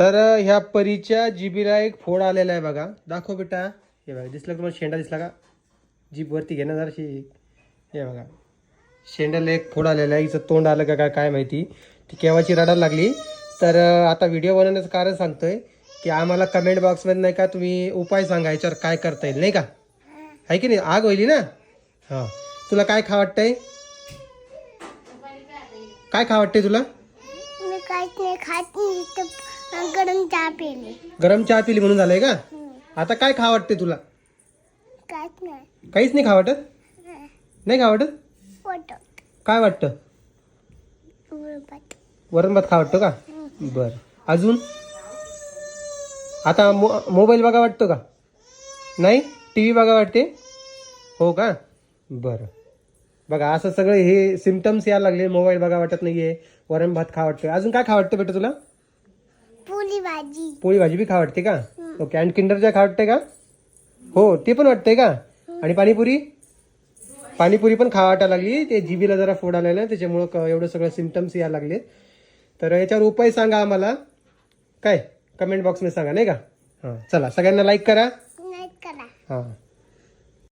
तर ह्या परीच्या जिबीला एक फोड आलेला आहे बघा. दाखव बेटा. हे बघा, दिसला तुम्हाला शेंडा दिसला का? जीभ वरती घेणं जराशी. हे बघा, शेंड्याला एक फोड आलेला आहे. हिचं तोंड आलं का काय माहिती. ती केव्हाची रडायला लागली. तर आता व्हिडिओ बनवण्याचं कारण सांगतोय की आम्हाला कमेंट बॉक्समध्ये नाही का तुम्ही उपाय सांगा याच्यावर काय करता येईल, नाही का? आहे की नाही? आग होईल ना. हां, तुला काय खा वाटतंय? काय खा वाटतंय तुला? मी काहीच नाही खात. गरम चहा पिली. गरम चहा पिली म्हणून झालंय का? आता काय खा वाटतंय तुला? काहीच नाही. काहीच नाही खा वाटत? नाही खा वाटत? फोटो काय वाटतं? वरण भात खा वाटतं का? बरं. अजून आता मोबाईल बघा वाटतो का? नाही? टी व्ही बघा वाटते? हो का? बरं. बघा, असं सगळं हे सिम्पटम्स यायला लागले. मोबाईल बघा वाटत नाहीये, वरण भात खा वाटतोय. अजून काय खा वाटतं बेटा तुला? पोळी भाजी. पोळी भाजी बी खा वाटते का? ओके. आणि किंडरच्या खा वाटते का? हो, ते पण वाटतंय का? आणि पाणीपुरी? पाणीपुरी पण खा वाटायला लागली. ते जिबीला जरा फोड आलेला आहे, त्याच्यामुळं एवढं सगळं सिम्पटम्स यायला लागले. तर याच्यावर उपाय सांगा आम्हाला. काय कमेंट बॉक्समध्ये सांगा, नाही का? हां, चला सगळ्यांना लाईक करा. नाही करा. हां.